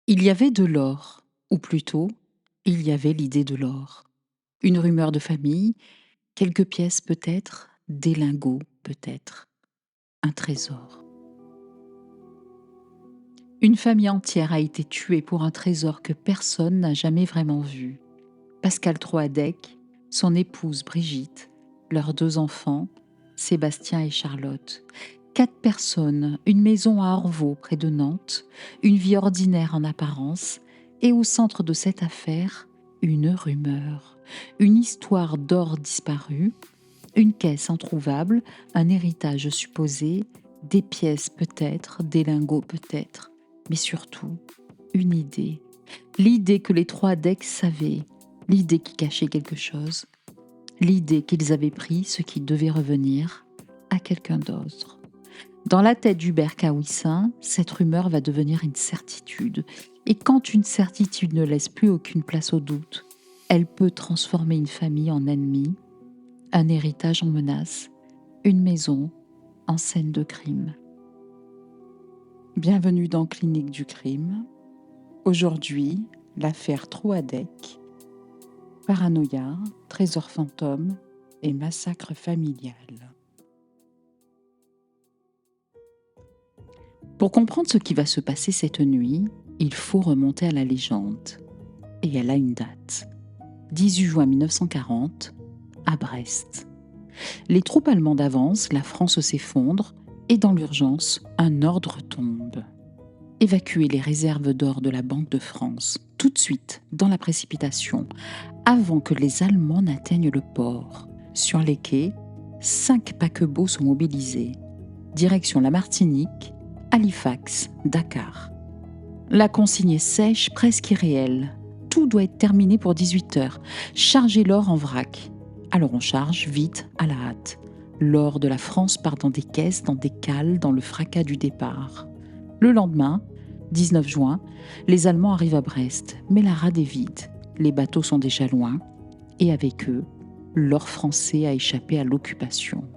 Il y avait de l'or, ou plutôt, il y avait l'idée de l'or. Une rumeur de famille, quelques pièces peut-être, des lingots peut-être, un trésor. Une famille entière a été tuée pour un trésor que personne n'a jamais vraiment vu. Pascal Troadec, son épouse Brigitte, leurs 2 enfants, Sébastien et Charlotte. 4 personnes, une maison à Orvaux près de Nantes, une vie ordinaire en apparence, et au centre de cette affaire, une rumeur, une histoire d'or disparu, une caisse introuvable, un héritage supposé, des pièces peut-être, des lingots peut-être, mais surtout une idée. L'idée que les 3 decks savaient, l'idée qui cachait quelque chose, l'idée qu'ils avaient pris ce qui devait revenir à quelqu'un d'autre. Dans la tête d'Hubert Kawissin, cette rumeur va devenir une certitude. Et quand une certitude ne laisse plus aucune place au doute, elle peut transformer une famille en ennemie, un héritage en menace, une maison en scène de crime. Bienvenue dans Clinique du crime. Aujourd'hui, l'affaire Troadec, paranoïa, trésor fantôme et massacre familial. Pour comprendre ce qui va se passer cette nuit, il faut remonter à la légende. Et elle a une date. 18 juin 1940, à Brest. Les troupes allemandes avancent, la France s'effondre, et dans l'urgence, un ordre tombe. Évacuer les réserves d'or de la Banque de France, tout de suite, dans la précipitation, avant que les Allemands n'atteignent le port. Sur les quais, 5 paquebots sont mobilisés. Direction la Martinique, Halifax, Dakar. La consigne est sèche, presque irréelle. Tout doit être terminé pour 18 heures. Chargez l'or en vrac. Alors on charge, vite, à la hâte. L'or de la France part dans des caisses, dans des cales, dans le fracas du départ. Le lendemain, 19 juin, les Allemands arrivent à Brest, mais la rade est vide. Les bateaux sont déjà loin, et avec eux, l'or français a échappé à l'occupation.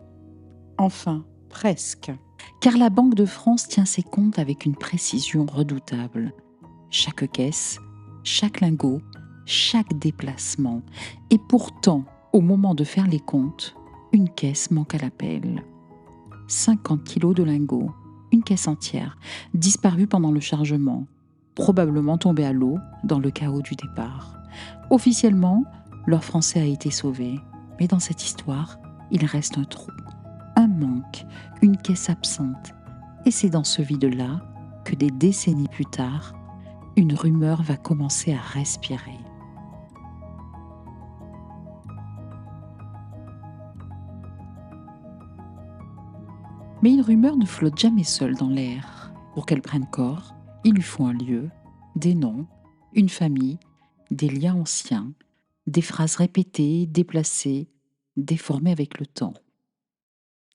Enfin, presque. Car la Banque de France tient ses comptes avec une précision redoutable. Chaque caisse, chaque lingot, chaque déplacement. Et pourtant, au moment de faire les comptes, une caisse manque à l'appel. 50 kilos de lingots, une caisse entière, disparue pendant le chargement, probablement tombée à l'eau dans le chaos du départ. Officiellement, l'or français a été sauvé. Mais dans cette histoire, il reste un trou, un manque, une caisse absente. Et c'est dans ce vide-là que des décennies plus tard, une rumeur va commencer à respirer. Mais une rumeur ne flotte jamais seule dans l'air. Pour qu'elle prenne corps, il lui faut un lieu, des noms, une famille, des liens anciens, des phrases répétées, déplacées, déformées avec le temps.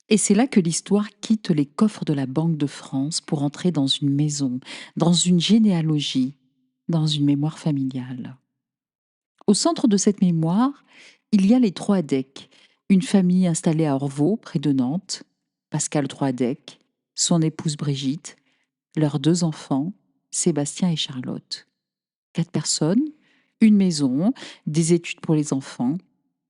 Et c'est là que l'histoire quitte les coffres de la Banque de France pour entrer dans une maison, dans une généalogie, dans une mémoire familiale. Au centre de cette mémoire, il y a les Troadec, une famille installée à Orvaux, près de Nantes, Pascal Troadec, son épouse Brigitte, leurs 2 enfants, Sébastien et Charlotte. 4 personnes, une maison, des études pour les enfants,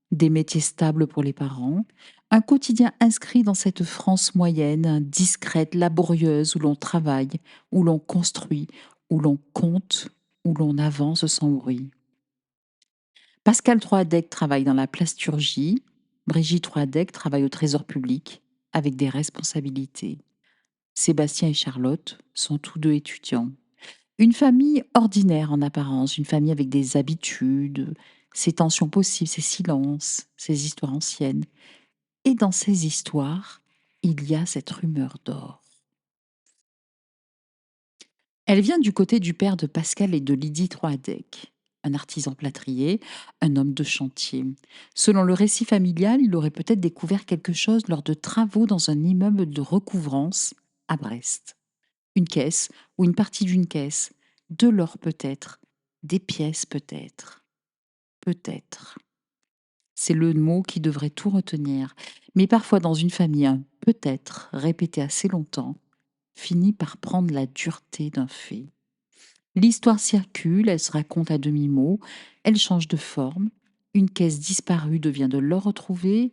des métiers stables pour les parents, un quotidien inscrit dans cette France moyenne, discrète, laborieuse, où l'on travaille, où l'on construit, où l'on compte, où l'on avance sans bruit. Pascal Troadec travaille dans la plasturgie, Brigitte Troadec travaille au Trésor public, avec des responsabilités. Sébastien et Charlotte sont tous 2 étudiants. Une famille ordinaire en apparence, une famille avec des habitudes, ses tensions possibles, ses silences, ses histoires anciennes. Et dans ces histoires, il y a cette rumeur d'or. Elle vient du côté du père de Pascal et de Lydie Troadec, un artisan plâtrier, un homme de chantier. Selon le récit familial, il aurait peut-être découvert quelque chose lors de travaux dans un immeuble de recouvrance à Brest. Une caisse ou une partie d'une caisse, de l'or peut-être, des pièces peut-être. Peut-être. C'est le mot qui devrait tout retenir. Mais parfois dans une famille, un peut-être répété assez longtemps finit par prendre la dureté d'un fait. L'histoire circule, elle se raconte à demi-mot, elle change de forme. Une caisse disparue devient de l'or retrouvé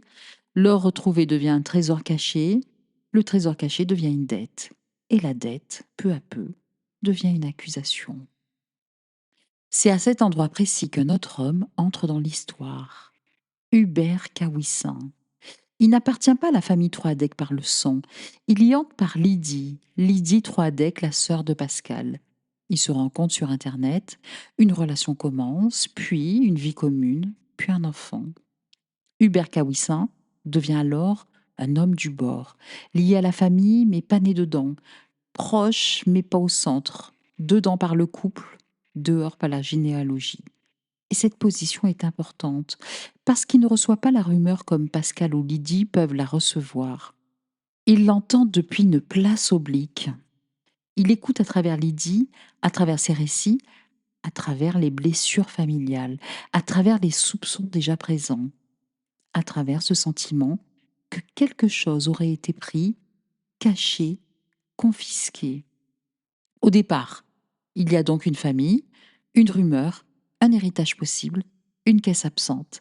devient un trésor caché, le trésor caché devient une dette, et la dette, peu à peu, devient une accusation. C'est à cet endroit précis qu'un autre homme entre dans l'histoire, Hubert Kawissin. Il n'appartient pas à la famille Troadec par le sang, il y entre par Lydie Troadec, la sœur de Pascal. Ils se rencontrent sur Internet, une relation commence, puis une vie commune, puis un enfant. Hubert Kawissin devient alors un homme du bord, lié à la famille mais pas né dedans, proche mais pas au centre, dedans par le couple, dehors par la généalogie. Et cette position est importante, parce qu'il ne reçoit pas la rumeur comme Pascal ou Lydie peuvent la recevoir. Il l'entend depuis une place oblique. Il écoute à travers Lydie, à travers ses récits, à travers les blessures familiales, à travers les soupçons déjà présents, à travers ce sentiment que quelque chose aurait été pris, caché, confisqué. Au départ, il y a donc une famille, une rumeur, un héritage possible, une caisse absente,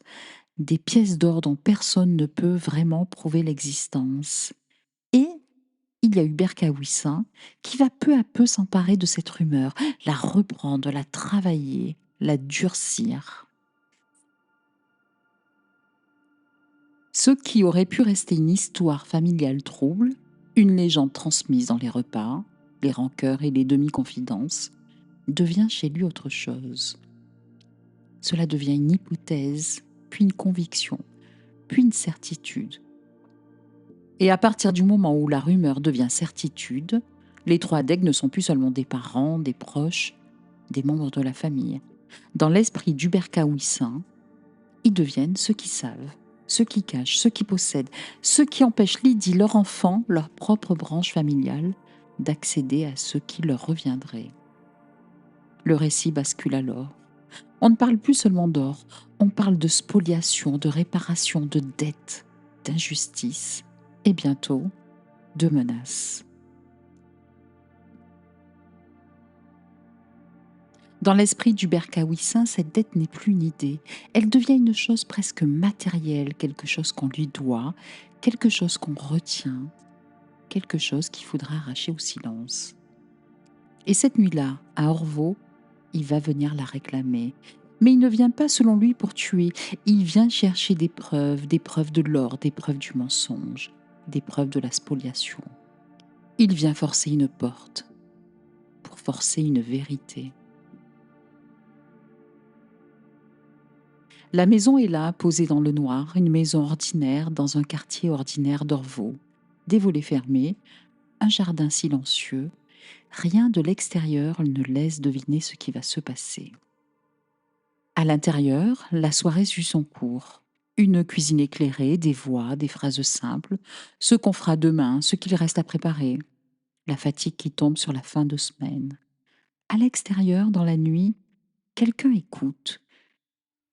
des pièces d'or dont personne ne peut vraiment prouver l'existence. Et il y a Hubert Kawissin qui va peu à peu s'emparer de cette rumeur, la reprendre, la travailler, la durcir. Ce qui aurait pu rester une histoire familiale trouble, une légende transmise dans les repas, les rancœurs et les demi-confidences, devient chez lui autre chose. Cela devient une hypothèse, puis une conviction, puis une certitude. Et à partir du moment où la rumeur devient certitude, les Troadec ne sont plus seulement des parents, des proches, des membres de la famille. Dans l'esprit d'Hubert Kawissin, ils deviennent ceux qui savent, ceux qui cachent, ceux qui possèdent, ceux qui empêchent Lydie, leur enfant, leur propre branche familiale, d'accéder à ce qui leur reviendrait. Le récit bascule alors. On ne parle plus seulement d'or, on parle de spoliation, de réparation, de dette, d'injustice et bientôt de menaces. Dans l'esprit d'Hubert Kawissin, cette dette n'est plus une idée, elle devient une chose presque matérielle, quelque chose qu'on lui doit, quelque chose qu'on retient, quelque chose qu'il faudra arracher au silence. Et cette nuit-là, à Orvaux, il va venir la réclamer. Mais il ne vient pas selon lui pour tuer, il vient chercher des preuves de l'or, des preuves du mensonge, des preuves de la spoliation. Il vient forcer une porte, pour forcer une vérité. La maison est là, posée dans le noir, une maison ordinaire dans un quartier ordinaire d'Orvaux. Des volets fermés, un jardin silencieux, rien de l'extérieur ne laisse deviner ce qui va se passer. À l'intérieur, la soirée suit son cours. Une cuisine éclairée, des voix, des phrases simples, ce qu'on fera demain, ce qu'il reste à préparer. La fatigue qui tombe sur la fin de semaine. À l'extérieur, dans la nuit, quelqu'un écoute.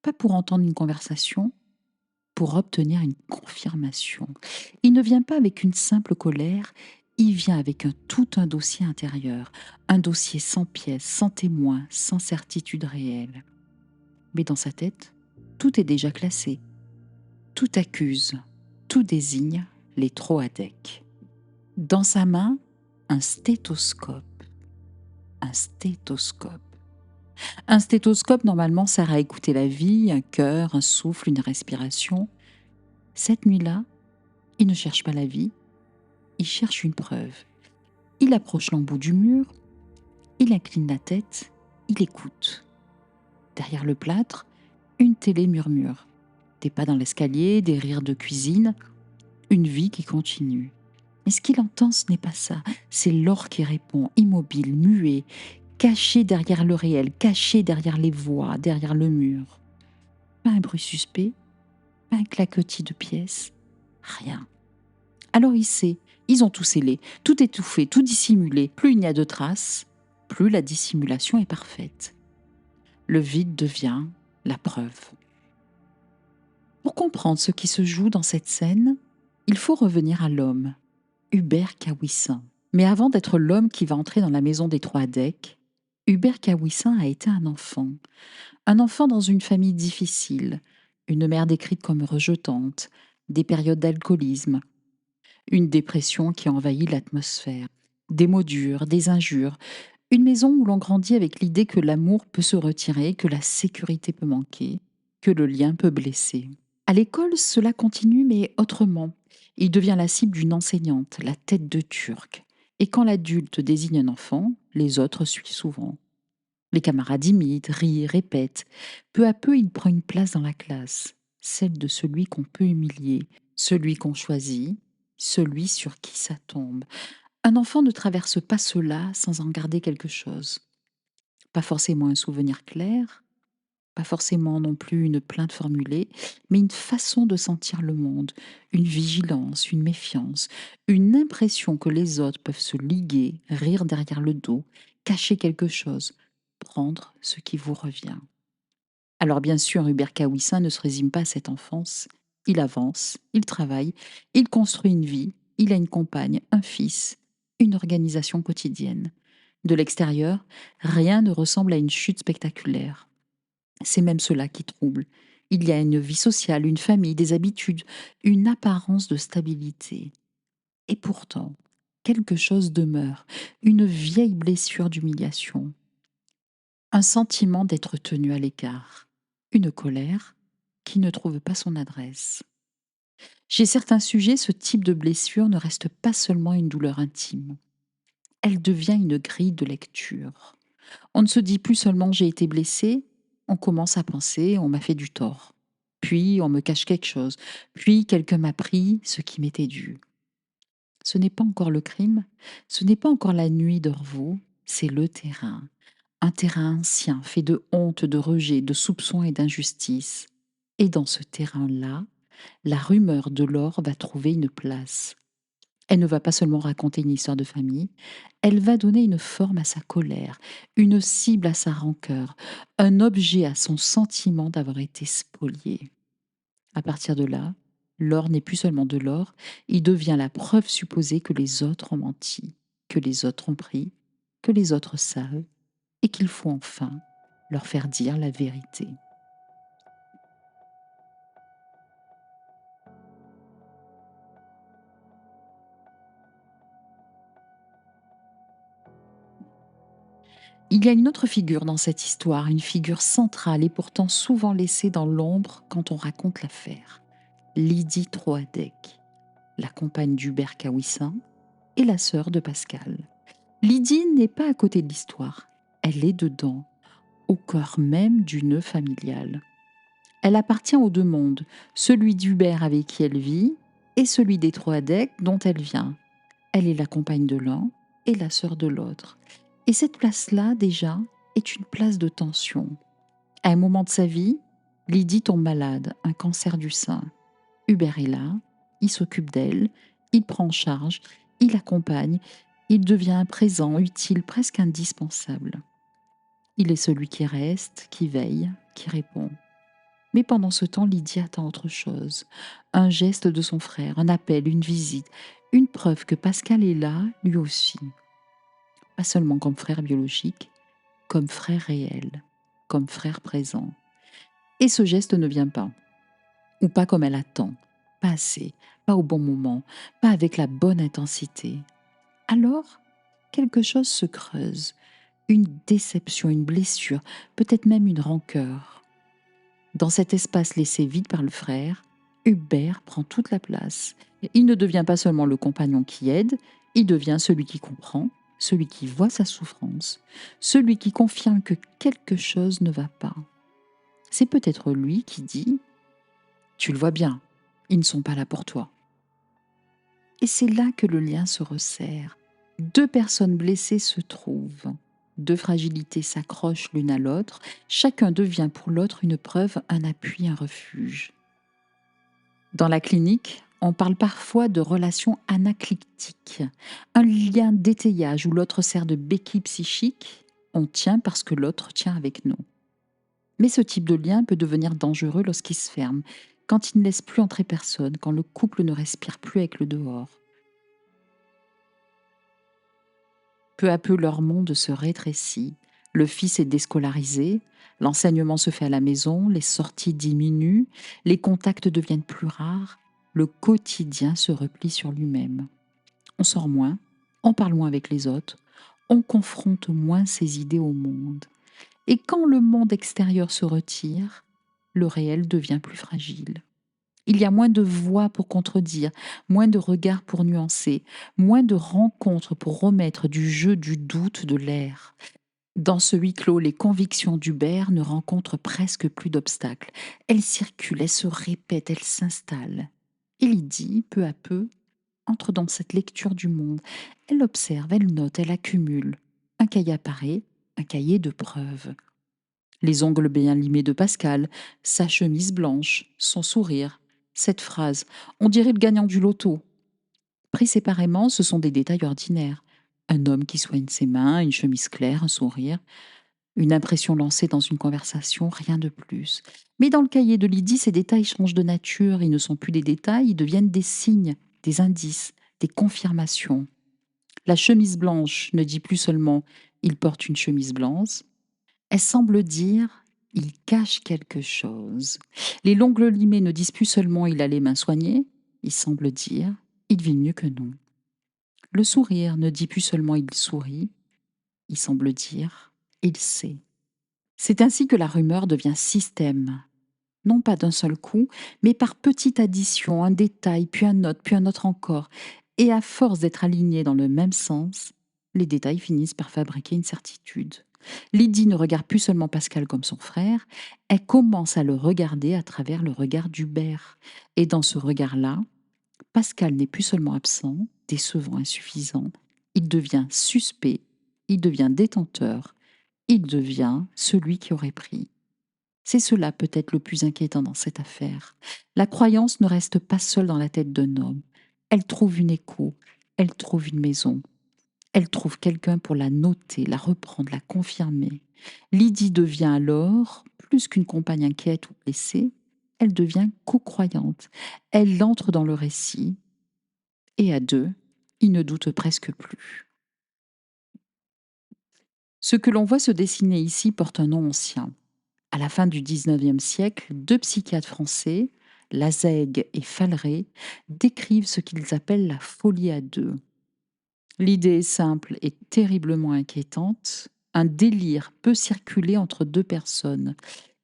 Pas pour entendre une conversation, pour obtenir une confirmation. Il ne vient pas avec une simple colère, il vient avec tout un dossier intérieur, un dossier sans pièces, sans témoins, sans certitude réelle. Mais dans sa tête, tout est déjà classé. Tout accuse, tout désigne les Troadec. Dans sa main, un stéthoscope. Un stéthoscope. Un stéthoscope, normalement, sert à écouter la vie, un cœur, un souffle, une respiration. Cette nuit-là, il ne cherche pas la vie, il cherche une preuve. Il approche l'embout du mur, il incline la tête, il écoute. Derrière le plâtre, une télé murmure. Des pas dans l'escalier, des rires de cuisine, une vie qui continue. Mais ce qu'il entend, ce n'est pas ça. C'est l'or qui répond, immobile, muet, caché derrière le réel, caché derrière les voix, derrière le mur. Pas un bruit suspect, pas un claquetis de pièces, rien. Alors il sait, ils ont tout scellé, tout étouffé, tout dissimulé. Plus il n'y a de traces, plus la dissimulation est parfaite. Le vide devient la preuve. Pour comprendre ce qui se joue dans cette scène, il faut revenir à l'homme, Hubert Kawissin. Mais avant d'être l'homme qui va entrer dans la maison des Troadec, Hubert Kawissin a été un enfant dans une famille difficile, une mère décrite comme rejetante, des périodes d'alcoolisme, une dépression qui envahit l'atmosphère, des mots durs, des injures, une maison où l'on grandit avec l'idée que l'amour peut se retirer, que la sécurité peut manquer, que le lien peut blesser. À l'école, cela continue, mais autrement. Il devient la cible d'une enseignante, la tête de Turc. Et quand l'adulte désigne un enfant, les autres suivent souvent. Les camarades imitent, rient, répètent. Peu à peu, il prend une place dans la classe, celle de celui qu'on peut humilier, celui qu'on choisit, celui sur qui ça tombe. Un enfant ne traverse pas cela sans en garder quelque chose. Pas forcément un souvenir clair, pas forcément non plus une plainte formulée, mais une façon de sentir le monde, une vigilance, une méfiance, une impression que les autres peuvent se liguer, rire derrière le dos, cacher quelque chose, prendre ce qui vous revient. Alors bien sûr, Hubert Kawissin ne se résume pas à cette enfance. Il avance, il travaille, il construit une vie, il a une compagne, un fils, une organisation quotidienne. De l'extérieur, rien ne ressemble à une chute spectaculaire. C'est même cela qui trouble. Il y a une vie sociale, une famille, des habitudes, une apparence de stabilité. Et pourtant, quelque chose demeure, une vieille blessure d'humiliation, un sentiment d'être tenu à l'écart, une colère qui ne trouve pas son adresse. Chez certains sujets, ce type de blessure ne reste pas seulement une douleur intime. Elle devient une grille de lecture. On ne se dit plus seulement j'ai été blessé, on commence à penser on m'a fait du tort. Puis on me cache quelque chose. Puis quelqu'un m'a pris ce qui m'était dû. Ce n'est pas encore le crime, ce n'est pas encore la nuit d'Orvaux, c'est le terrain. Un terrain ancien, fait de honte, de rejet, de soupçons et d'injustice. Et dans ce terrain-là, la rumeur de l'or va trouver une place. Elle ne va pas seulement raconter une histoire de famille, elle va donner une forme à sa colère, une cible à sa rancœur, un objet à son sentiment d'avoir été spolié. À partir de là, l'or n'est plus seulement de l'or, il devient la preuve supposée que les autres ont menti, que les autres ont pris, que les autres savent, et qu'il faut enfin leur faire dire la vérité. Il y a une autre figure dans cette histoire, une figure centrale et pourtant souvent laissée dans l'ombre quand on raconte l'affaire. Lydie Troadec, la compagne d'Hubert Kawissin et la sœur de Pascal. Lydie n'est pas à côté de l'histoire, elle est dedans, au cœur même du nœud familial. Elle appartient aux deux mondes, celui d'Hubert avec qui elle vit et celui des Troadec dont elle vient. Elle est la compagne de l'un et la sœur de l'autre. Et cette place-là, déjà, est une place de tension. À un moment de sa vie, Lydie tombe malade, un cancer du sein. Hubert est là, il s'occupe d'elle, il prend en charge, il accompagne, il devient présent, utile, presque indispensable. Il est celui qui reste, qui veille, qui répond. Mais pendant ce temps, Lydie attend autre chose. Un geste de son frère, un appel, une visite, une preuve que Pascal est là, lui aussi. Pas seulement comme frère biologique, comme frère réel, comme frère présent. Et ce geste ne vient pas, ou pas comme elle attend, pas assez, pas au bon moment, pas avec la bonne intensité. Alors, quelque chose se creuse, une déception, une blessure, peut-être même une rancœur. Dans cet espace laissé vide par le frère, Hubert prend toute la place. Il ne devient pas seulement le compagnon qui aide, il devient celui qui comprend, celui qui voit sa souffrance, celui qui confirme que quelque chose ne va pas. C'est peut-être lui qui dit ⁇ Tu le vois bien, ils ne sont pas là pour toi ⁇ Et c'est là que le lien se resserre. Deux personnes blessées se trouvent. Deux fragilités s'accrochent l'une à l'autre. Chacun devient pour l'autre une preuve, un appui, un refuge. Dans la clinique, on parle parfois de relation anaclyptique, un lien d'étayage où l'autre sert de béquille psychique. On tient parce que l'autre tient avec nous. Mais ce type de lien peut devenir dangereux lorsqu'il se ferme, quand il ne laisse plus entrer personne, quand le couple ne respire plus avec le dehors. Peu à peu, leur monde se rétrécit. Le fils est déscolarisé, l'enseignement se fait à la maison, les sorties diminuent, les contacts deviennent plus rares, le quotidien se replie sur lui-même. On sort moins, on parle moins avec les autres, on confronte moins ses idées au monde. Et quand le monde extérieur se retire, le réel devient plus fragile. Il y a moins de voix pour contredire, moins de regards pour nuancer, moins de rencontres pour remettre du jeu du doute de l'air. Dans ce huis clos, les convictions d'Hubert ne rencontrent presque plus d'obstacles. Elles circulent, elles se répètent, elles s'installent. Et Lydie, peu à peu, entre dans cette lecture du monde. Elle observe, elle note, elle accumule. Un cahier apparaît, un cahier de preuves. Les ongles bien limés de Pascal, sa chemise blanche, son sourire. Cette phrase, on dirait le gagnant du loto. Pris séparément, ce sont des détails ordinaires. Un homme qui soigne ses mains, une chemise claire, un sourire. Une impression lancée dans une conversation, rien de plus. Mais dans le cahier de Lydie, ces détails changent de nature. Ils ne sont plus des détails, ils deviennent des signes, des indices, des confirmations. La chemise blanche ne dit plus seulement il porte une chemise blanche, elle semble dire il cache quelque chose. Les longs limés ne disent plus seulement il a les mains soignées, il semble dire il vit mieux que nous. Le sourire ne dit plus seulement il sourit, il semble dire il sait. C'est ainsi que la rumeur devient système, non pas d'un seul coup, mais par petite addition, un détail, puis un autre encore. Et à force d'être alignés dans le même sens, les détails finissent par fabriquer une certitude. Lydie ne regarde plus seulement Pascal comme son frère, elle commence à le regarder à travers le regard d'Hubert. Et dans ce regard-là, Pascal n'est plus seulement absent, décevant, insuffisant, il devient suspect, il devient détenteur, il devient celui qui aurait pris. C'est cela peut-être le plus inquiétant dans cette affaire. La croyance ne reste pas seule dans la tête d'un homme. Elle trouve une écho, elle trouve une maison. Elle trouve quelqu'un pour la noter, la reprendre, la confirmer. Lydie devient alors, plus qu'une compagne inquiète ou blessée, elle devient co-croyante. Elle entre dans le récit, et à deux, ils ne doutent presque plus. Ce que l'on voit se dessiner ici porte un nom ancien. À la fin du XIXe siècle, deux psychiatres français, Lazègue et Falleret, décrivent ce qu'ils appellent la folie à deux. L'idée est simple et terriblement inquiétante. Un délire peut circuler entre deux personnes.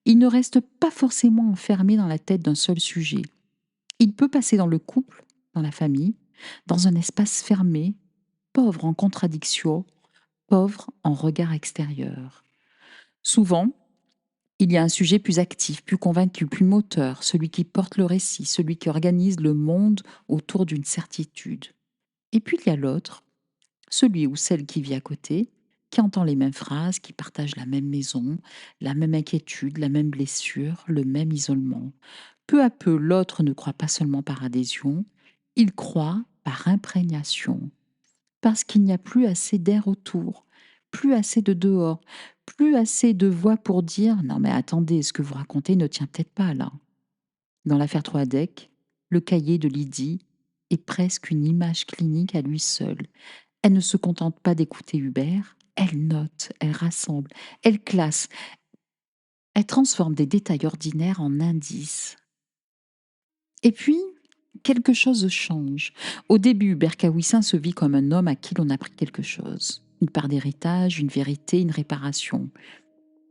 Il ne reste pas forcément enfermé dans la tête d'un seul sujet. Il peut passer dans le couple, dans la famille, dans un espace fermé, pauvre en contradictions, pauvre en regard extérieur. Souvent, il y a un sujet plus actif, plus convaincu, plus moteur, celui qui porte le récit, celui qui organise le monde autour d'une certitude. Et puis il y a l'autre, celui ou celle qui vit à côté, qui entend les mêmes phrases, qui partage la même maison, la même inquiétude, la même blessure, le même isolement. Peu à peu, l'autre ne croit pas seulement par adhésion, il croit par imprégnation, parce qu'il n'y a plus assez d'air autour, plus assez de dehors, plus assez de voix pour dire non mais attendez, ce que vous racontez ne tient peut-être pas là. Dans l'affaire Troadec, le cahier de Lydie est presque une image clinique à lui seul. Elle ne se contente pas d'écouter Hubert, elle note, elle rassemble, elle classe, elle transforme des détails ordinaires en indices. Et puis, quelque chose change. Au début, Hubert Kawissin se vit comme un homme à qui l'on a pris quelque chose. Une part d'héritage, une vérité, une réparation.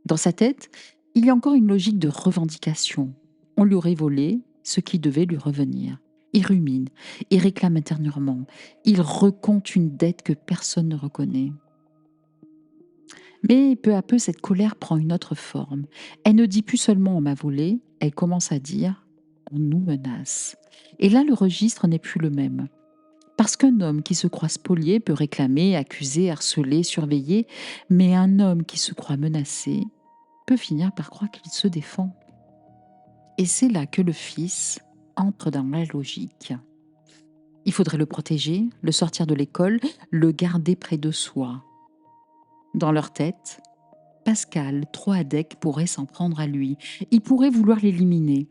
Dans sa tête, il y a encore une logique de revendication. On lui aurait volé ce qui devait lui revenir. Il rumine, il réclame intérieurement, il recompte une dette que personne ne reconnaît. Mais peu à peu, cette colère prend une autre forme. Elle ne dit plus seulement on m'a volé, elle commence à dire on nous menace. Et là, le registre n'est plus le même. Parce qu'un homme qui se croit spolié peut réclamer, accuser, harceler, surveiller, mais un homme qui se croit menacé peut finir par croire qu'il se défend. Et c'est là que le fils entre dans la logique. Il faudrait le protéger, le sortir de l'école, le garder près de soi. Dans leur tête, Pascal Troadec pourrait s'en prendre à lui. Il pourrait vouloir l'éliminer,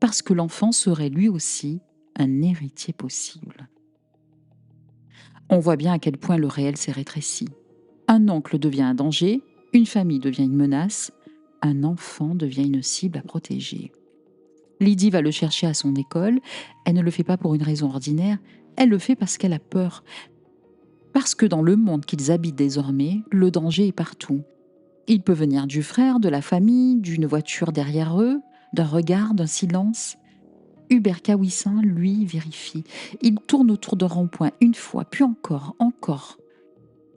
parce que l'enfant serait lui aussi un héritier possible. On voit bien à quel point le réel s'est rétréci. Un oncle devient un danger, Une famille devient une menace, un enfant devient une cible à protéger. Lydie va le chercher à son école. Elle ne le fait pas pour une raison ordinaire, elle le fait parce qu'elle a peur. Parce que dans le monde qu'ils habitent désormais, le danger est partout. Il peut venir du frère, de la famille, d'une voiture derrière eux, d'un regard, d'un silence. Hubert Kawissin, lui, vérifie. Il tourne autour de rond-point une fois, puis encore, encore,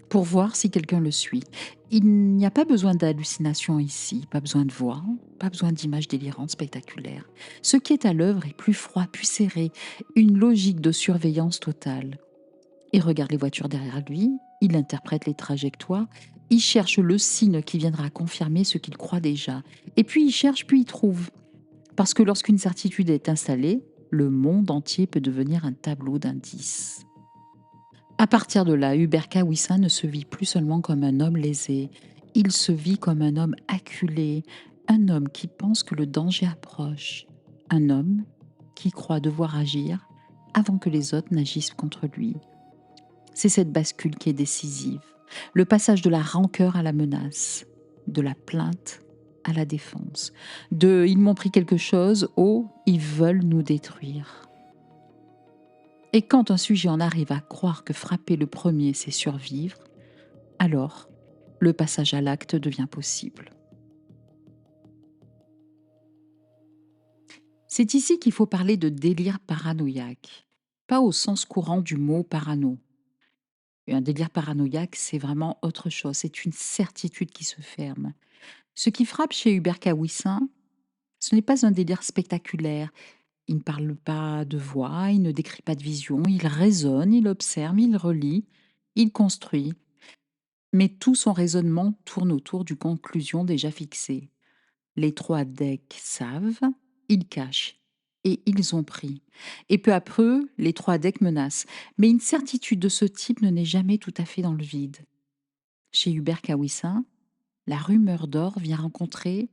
pour voir si quelqu'un le suit. Il n'y a pas besoin d'hallucination ici, pas besoin de voix, pas besoin d'images délirantes spectaculaires. Ce qui est à l'œuvre est plus froid, plus serré, une logique de surveillance totale. Il regarde les voitures derrière lui, il interprète les trajectoires, il cherche le signe qui viendra confirmer ce qu'il croit déjà. Et puis il cherche, puis il trouve. Parce que lorsqu'une certitude est installée, le monde entier peut devenir un tableau d'indices. À partir de là, Hubert Kawissin ne se vit plus seulement comme un homme lésé, il se vit comme un homme acculé, un homme qui pense que le danger approche, un homme qui croit devoir agir avant que les autres n'agissent contre lui. C'est cette bascule qui est décisive, le passage de la rancœur à la menace, de la plainte à la défense, de « ils m'ont pris quelque chose » au « ils veulent nous détruire ». Et quand un sujet en arrive à croire que frapper le premier, c'est survivre, alors le passage à l'acte devient possible. C'est ici qu'il faut parler de délire paranoïaque, pas au sens courant du mot parano. Un délire paranoïaque, c'est vraiment autre chose, c'est une certitude qui se ferme. Ce qui frappe chez Hubert Kawissin, ce n'est pas un délire spectaculaire. Il ne parle pas de voix, il ne décrit pas de vision, il raisonne, il observe, il relit, il construit. Mais tout son raisonnement tourne autour d'une conclusion déjà fixée. Les trois decks savent, ils cachent, et ils ont pris. Et peu à peu, les trois decks menacent. Mais une certitude de ce type ne naît jamais tout à fait dans le vide. Chez Hubert Kawissin, la rumeur d'or vient rencontrer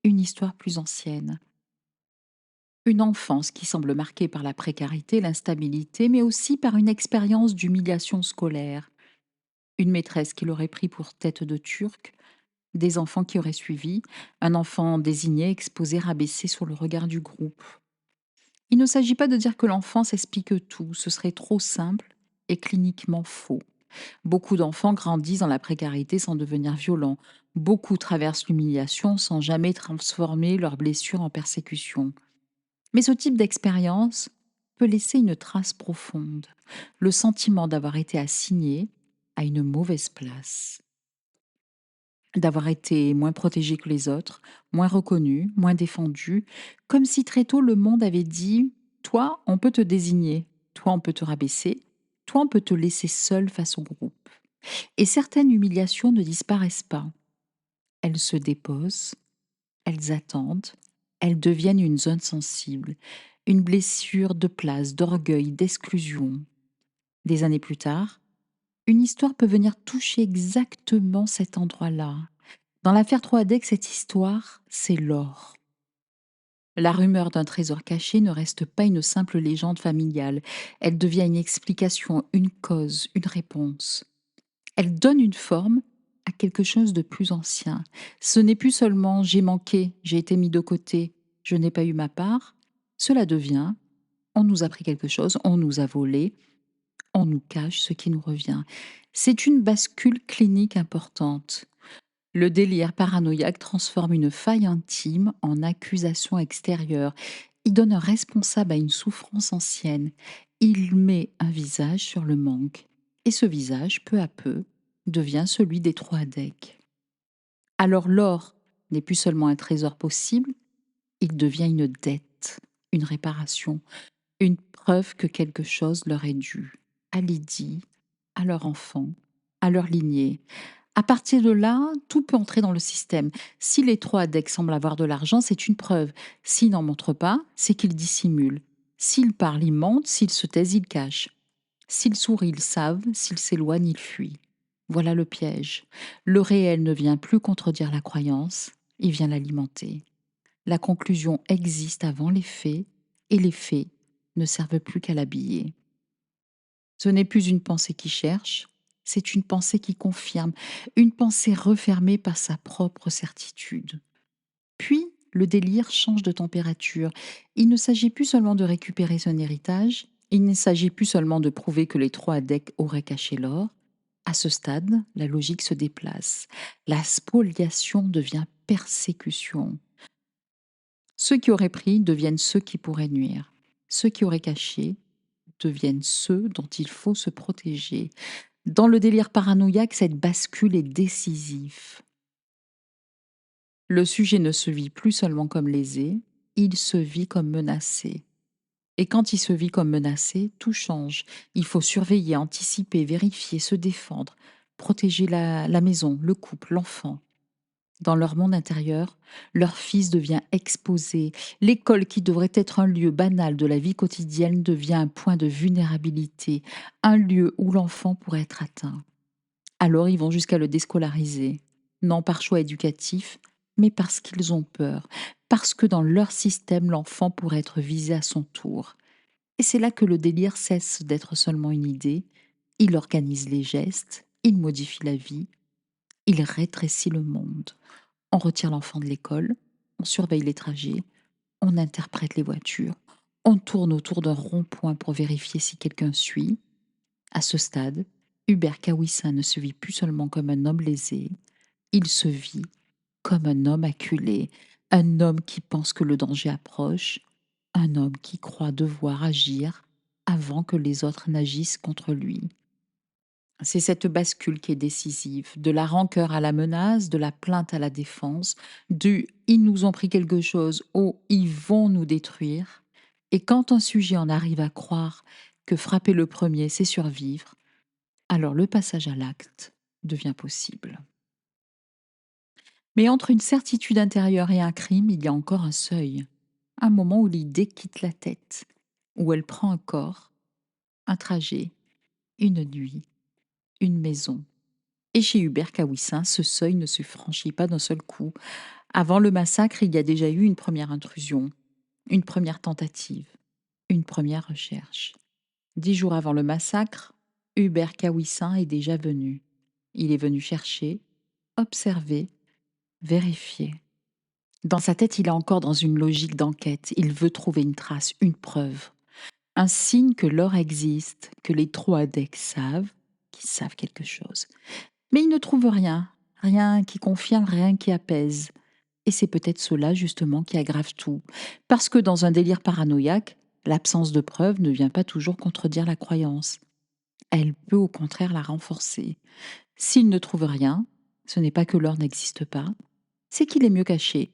une histoire plus ancienne. Une enfance qui semble marquée par la précarité, l'instabilité, mais aussi par une expérience d'humiliation scolaire. Une maîtresse qui l'aurait pris pour tête de turc, des enfants qui auraient suivi, un enfant désigné, exposé, rabaissé sous le regard du groupe. Il ne s'agit pas de dire que l'enfance explique tout, ce serait trop simple et cliniquement faux. Beaucoup d'enfants grandissent dans la précarité sans devenir violents. Beaucoup traversent l'humiliation sans jamais transformer leurs blessures en persécution. Mais ce type d'expérience peut laisser une trace profonde, le sentiment d'avoir été assigné à une mauvaise place, d'avoir été moins protégé que les autres, moins reconnu, moins défendu, comme si très tôt le monde avait dit « toi, on peut te désigner, toi, on peut te rabaisser, toi, on peut te laisser seul face au groupe ». Et certaines humiliations ne disparaissent pas. Elles se déposent, elles attendent, elles deviennent une zone sensible, une blessure de place, d'orgueil, d'exclusion. Des années plus tard, une histoire peut venir toucher exactement cet endroit-là. Dans l'affaire Troadec, cette histoire, c'est l'or. La rumeur d'un trésor caché ne reste pas une simple légende familiale. Elle devient une explication, une cause, une réponse. Elle donne une forme à quelque chose de plus ancien. Ce n'est plus seulement j'ai manqué, j'ai été mis de côté, je n'ai pas eu ma part. Cela devient on nous a pris quelque chose, on nous a volé, on nous cache ce qui nous revient. C'est une bascule clinique importante. Le délire paranoïaque transforme une faille intime en accusation extérieure. Il donne un responsable à une souffrance ancienne. Il met un visage sur le manque. Et ce visage, peu à peu, devient celui des trois decks. Alors l'or n'est plus seulement un trésor possible, il devient une dette, une réparation, une preuve que quelque chose leur est dû, à Lydie, à leur enfant, à leur lignée. À partir de là, tout peut entrer dans le système. Si les trois decks semblent avoir de l'argent, c'est une preuve. S'ils n'en montrent pas, c'est qu'ils dissimulent. S'ils parlent, ils mentent. S'ils se taisent, ils cachent. S'ils sourient, ils savent. S'ils s'éloignent, ils fuient. Voilà le piège. Le réel ne vient plus contredire la croyance, il vient l'alimenter. La conclusion existe avant les faits, et les faits ne servent plus qu'à l'habiller. Ce n'est plus une pensée qui cherche, C'est une pensée qui confirme, une pensée refermée par sa propre certitude. Puis, le délire change de température. Il ne s'agit plus seulement de récupérer son héritage, il ne s'agit plus seulement de prouver que les trois Adek auraient caché l'or. À ce stade, la logique se déplace. La spoliation devient persécution. Ceux qui auraient pris deviennent ceux qui pourraient nuire. Ceux qui auraient caché deviennent ceux dont il faut se protéger. Dans le délire paranoïaque, cette bascule est décisive. Le sujet ne se vit plus seulement comme lésé, il se vit comme menacé. Et quand il se vit comme menacé, tout change. Il faut surveiller, anticiper, vérifier, se défendre, protéger la maison, le couple, l'enfant. Dans leur monde intérieur, leur fils devient exposé. L'école, qui devrait être un lieu banal de la vie quotidienne, devient un point de vulnérabilité, un lieu où l'enfant pourrait être atteint. Alors ils vont jusqu'à le déscolariser, non par choix éducatif, mais parce qu'ils ont peur, parce que dans leur système, l'enfant pourrait être visé à son tour. Et c'est là que le délire cesse d'être seulement une idée. Il organise les gestes, il modifie la vie, il rétrécit le monde. On retire l'enfant de l'école, on surveille les trajets, on interprète les voitures, on tourne autour d'un rond-point pour vérifier si quelqu'un suit. À ce stade, Hubert Kawissin ne se vit plus seulement comme un homme lésé, il se vit comme un homme acculé, un homme qui pense que le danger approche, un homme qui croit devoir agir avant que les autres n'agissent contre lui. C'est cette bascule qui est décisive, de la rancœur à la menace, de la plainte à la défense, du ils nous ont pris quelque chose au ils vont nous détruire. Et quand un sujet en arrive à croire que frapper le premier, c'est survivre, alors le passage à l'acte devient possible. Mais entre une certitude intérieure et un crime, il y a encore un seuil, un moment où l'idée quitte la tête, où elle prend un corps, un trajet, une nuit, une maison. Et chez Hubert Kawissin, ce seuil ne se franchit pas d'un seul coup. Avant le massacre, il y a déjà eu une première intrusion, une première tentative, une première recherche. 10 jours avant le massacre, Hubert Kawissin est déjà venu. Il est venu chercher, observer, vérifier. Dans sa tête, il est encore dans une logique d'enquête. Il veut trouver une trace, une preuve. Un signe que l'or existe, que les trois Adek savent, qu'ils savent quelque chose. Mais il ne trouve rien, rien qui confirme, rien qui apaise. Et c'est peut-être cela justement qui aggrave tout. Parce que dans un délire paranoïaque, l'absence de preuve ne vient pas toujours contredire la croyance. Elle peut au contraire la renforcer. S'il ne trouve rien, ce n'est pas que l'or n'existe pas, c'est qu'il est mieux caché.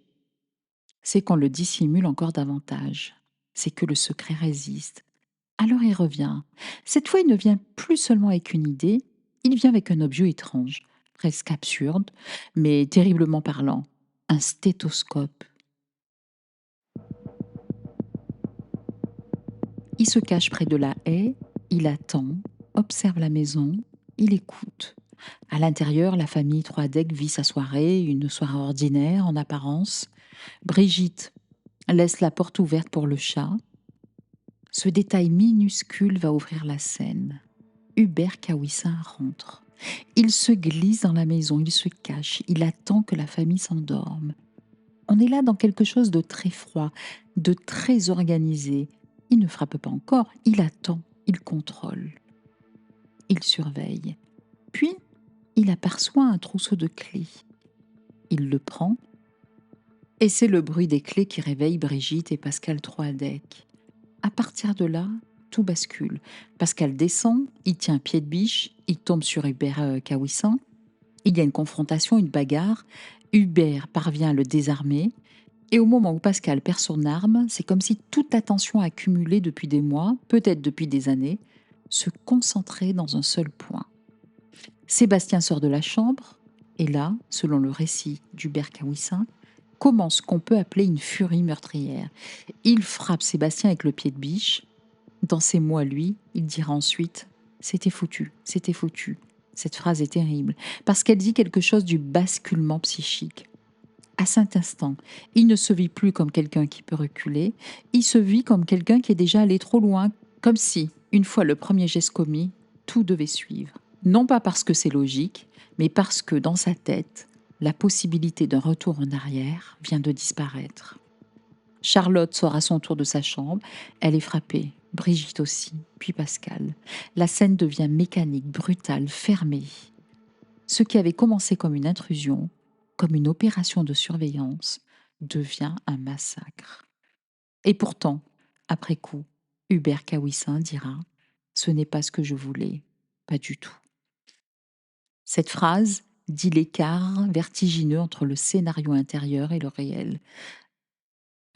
C'est qu'on le dissimule encore davantage. C'est que le secret résiste. Alors il revient. Cette fois, il ne vient plus seulement avec une idée, il vient avec un objet étrange, presque absurde, mais terriblement parlant. Un stéthoscope. Il se cache près de la haie, il attend, observe la maison, il écoute. À l'intérieur, la famille Troadec vit sa soirée, une soirée ordinaire en apparence. Brigitte laisse la porte ouverte pour le chat. Ce détail minuscule va ouvrir la scène. Hubert Kawissin rentre. Il se glisse dans la maison, il se cache, il attend que la famille s'endorme. On est là dans quelque chose de très froid, de très organisé. Il ne frappe pas encore, il attend, il contrôle. Il surveille. Puis, il aperçoit un trousseau de clés. Il le prend, et c'est le bruit des clés qui réveille Brigitte et Pascal Troadec. À partir de là, tout bascule. Pascal descend, il tient un pied de biche, il tombe sur Hubert Kawissin. Il y a une confrontation, une bagarre. Hubert parvient à le désarmer. Et au moment où Pascal perd son arme, c'est comme si toute la tension accumulée depuis des mois, peut-être depuis des années, se concentrait dans un seul point. Sébastien sort de la chambre, et là, selon le récit d'Hubert Kawissin, commence ce qu'on peut appeler une furie meurtrière. Il frappe Sébastien avec le pied de biche. Dans ses mots à lui, il dira ensuite « C'était foutu, c'était foutu ». Cette phrase est terrible, parce qu'elle dit quelque chose du basculement psychique. À cet instant, il ne se vit plus comme quelqu'un qui peut reculer, il se vit comme quelqu'un qui est déjà allé trop loin, comme si, une fois le premier geste commis, tout devait suivre. Non pas parce que c'est logique, mais parce que dans sa tête, la possibilité d'un retour en arrière vient de disparaître. Charlotte sort à son tour de sa chambre, elle est frappée, Brigitte aussi, puis Pascal. La scène devient mécanique, brutale, fermée. Ce qui avait commencé comme une intrusion, comme une opération de surveillance, devient un massacre. Et pourtant, après coup, Hubert Kawissin dira « Ce n'est pas ce que je voulais, pas du tout ». Cette phrase dit l'écart vertigineux entre le scénario intérieur et le réel.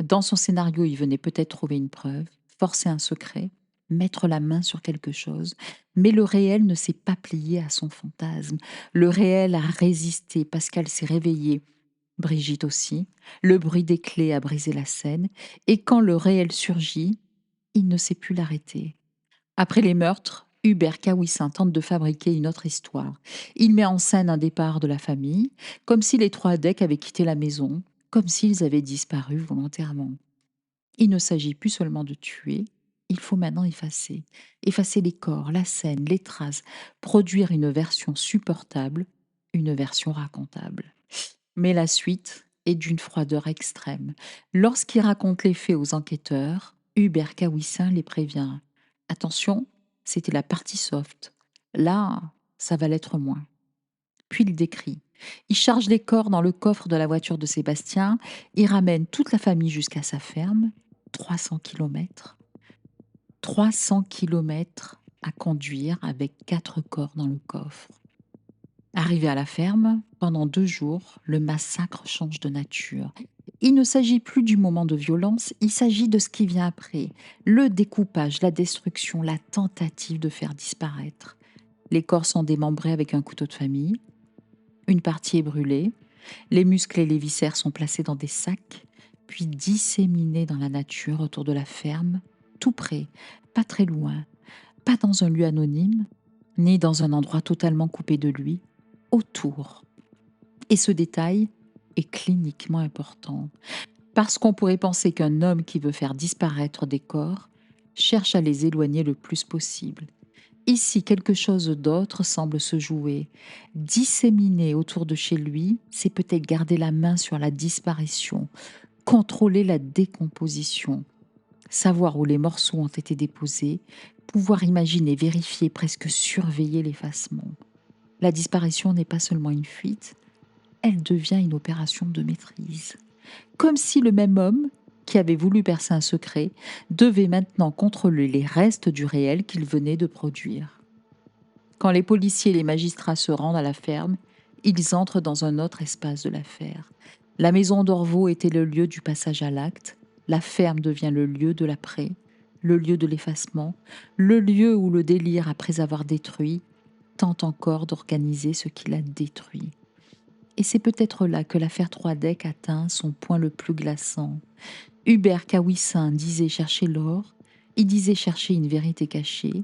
Dans son scénario, il venait peut-être trouver une preuve, forcer un secret, mettre la main sur quelque chose, mais le réel ne s'est pas plié à son fantasme. Le réel a résisté, Pascal s'est réveillé, Brigitte aussi. Le bruit des clés a brisé la scène, et quand le réel surgit, il ne sait plus l'arrêter. Après les meurtres, Hubert Kawissin tente de fabriquer une autre histoire. Il met en scène un départ de la famille, comme si les trois Deck avaient quitté la maison, comme s'ils avaient disparu volontairement. Il ne s'agit plus seulement de tuer, il faut maintenant effacer. Effacer les corps, la scène, les traces, produire une version supportable, une version racontable. Mais la suite est d'une froideur extrême. Lorsqu'il raconte les faits aux enquêteurs, Hubert Kawissin les prévient. Attention, c'était la partie soft. Là, ça va l'être moins. Puis il décrit. Il charge les corps dans le coffre de la voiture de Sébastien, il ramène toute la famille jusqu'à sa ferme, 300 kilomètres. 300 kilomètres à conduire avec 4 corps dans le coffre. Arrivé à la ferme, pendant 2 jours, le massacre change de nature. Il ne s'agit plus du moment de violence, il s'agit de ce qui vient après. Le découpage, la destruction, la tentative de faire disparaître. Les corps sont démembrés avec un couteau de famille. Une partie est brûlée. Les muscles et les viscères sont placés dans des sacs, puis disséminés dans la nature autour de la ferme, tout près, pas très loin, pas dans un lieu anonyme, ni dans un endroit totalement coupé de lui, autour. Et ce détail est cliniquement important, parce qu'on pourrait penser qu'un homme qui veut faire disparaître des corps cherche à les éloigner le plus possible. Ici, quelque chose d'autre semble se jouer. Disséminer autour de chez lui, c'est peut-être garder la main sur la disparition, contrôler la décomposition, savoir où les morceaux ont été déposés, pouvoir imaginer, vérifier, presque surveiller l'effacement. La disparition n'est pas seulement une fuite, elle devient une opération de maîtrise. Comme si le même homme, qui avait voulu percer un secret, devait maintenant contrôler les restes du réel qu'il venait de produire. Quand les policiers et les magistrats se rendent à la ferme, ils entrent dans un autre espace de l'affaire. La maison d'Orvaux était le lieu du passage à l'acte, la ferme devient le lieu de l'après, le lieu de l'effacement, le lieu où le délire, après avoir détruit, tente encore d'organiser ce qu'il a détruit. Et c'est peut-être là que l'affaire Troadec atteint son point le plus glaçant. Hubert Kawissin disait chercher l'or, il disait chercher une vérité cachée,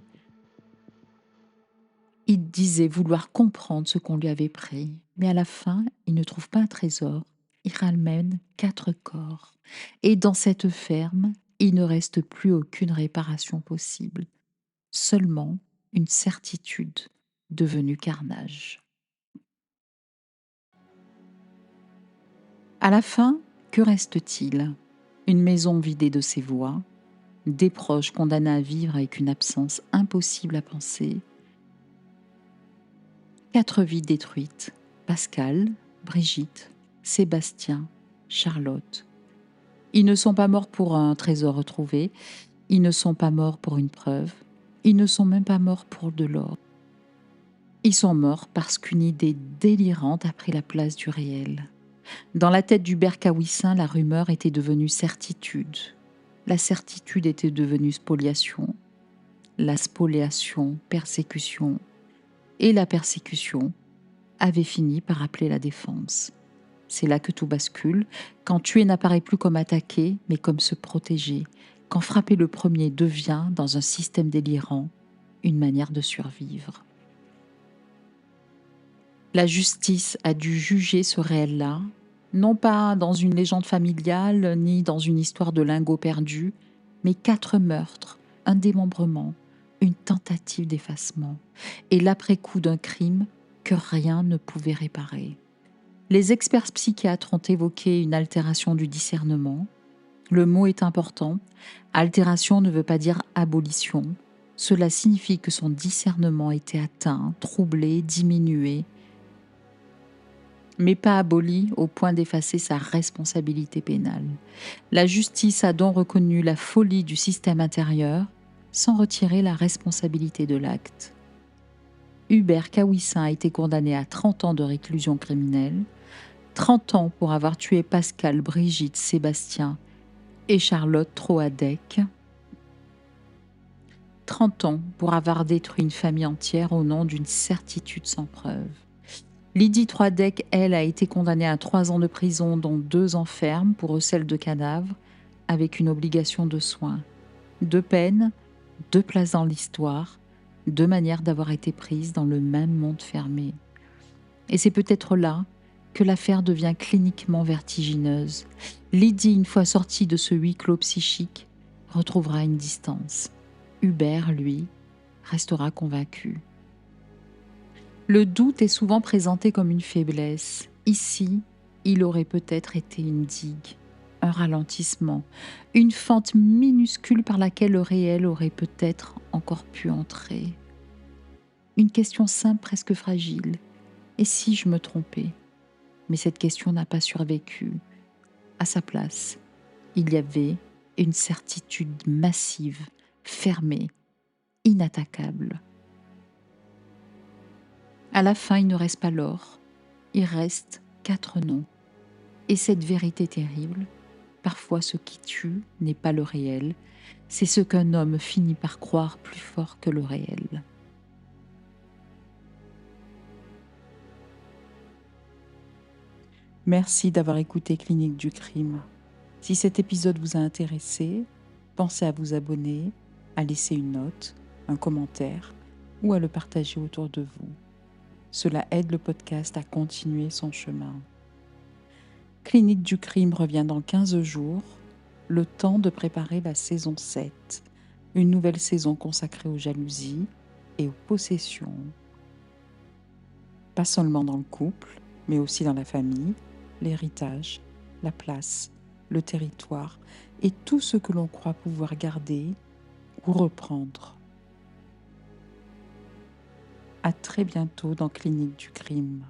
il disait vouloir comprendre ce qu'on lui avait pris, mais à la fin, il ne trouve pas un trésor, il ramène 4 corps. Et dans cette ferme, il ne reste plus aucune réparation possible, seulement une certitude devenue carnage. À la fin, que reste-t-il? Une maison vidée de ses voix, des proches condamnés à vivre avec une absence impossible à penser, 4 vies détruites, Pascal, Brigitte, Sébastien, Charlotte. Ils ne sont pas morts pour un trésor retrouvé, ils ne sont pas morts pour une preuve, ils ne sont même pas morts pour de l'or. Ils sont morts parce qu'une idée délirante a pris la place du réel. Dans la tête d'Hubert Kawissin, la rumeur était devenue certitude. La certitude était devenue spoliation. La spoliation, persécution. Et la persécution avait fini par appeler la défense. C'est là que tout bascule, quand tuer n'apparaît plus comme attaquer, mais comme se protéger, quand frapper le premier devient, dans un système délirant, une manière de survivre. La justice a dû juger ce réel-là, non pas dans une légende familiale, ni dans une histoire de lingots perdus, mais 4 meurtres, un démembrement, une tentative d'effacement et l'après-coup d'un crime que rien ne pouvait réparer. Les experts psychiatres ont évoqué une altération du discernement. Le mot est important. Altération ne veut pas dire abolition. Cela signifie que son discernement était atteint, troublé, diminué, mais pas aboli au point d'effacer sa responsabilité pénale. La justice a donc reconnu la folie du système intérieur sans retirer la responsabilité de l'acte. Hubert Kawissin a été condamné à 30 ans de réclusion criminelle, 30 ans pour avoir tué Pascal, Brigitte, Sébastien et Charlotte Troadec, 30 ans pour avoir détruit une famille entière au nom d'une certitude sans preuve. Lydie Troadec, elle, a été condamnée à 3 ans de prison, dont 2 ans ferme pour recel de cadavres, avec une obligation de soins. 2 peines, 2 places dans l'histoire, 2 manières d'avoir été prises dans le même monde fermé. Et c'est peut-être là que l'affaire devient cliniquement vertigineuse. Lydie, une fois sortie de ce huis clos psychique, retrouvera une distance. Hubert, lui, restera convaincu. Le doute est souvent présenté comme une faiblesse. Ici, il aurait peut-être été une digue, un ralentissement, une fente minuscule par laquelle le réel aurait peut-être encore pu entrer. Une question simple, presque fragile. Et si je me trompais ? Mais cette question n'a pas survécu. À sa place, il y avait une certitude massive, fermée, inattaquable. À la fin, il ne reste pas l'or, il reste 4 noms. Et cette vérité terrible, parfois ce qui tue n'est pas le réel, c'est ce qu'un homme finit par croire plus fort que le réel. Merci d'avoir écouté Clinique du Crime. Si cet épisode vous a intéressé, pensez à vous abonner, à laisser une note, un commentaire ou à le partager autour de vous. Cela aide le podcast à continuer son chemin. Clinique du Crime revient dans 15 jours, le temps de préparer la saison 7, une nouvelle saison consacrée aux jalousies et aux possessions. Pas seulement dans le couple, mais aussi dans la famille, l'héritage, la place, le territoire et tout ce que l'on croit pouvoir garder ou reprendre. À très bientôt dans Clinique du Crime.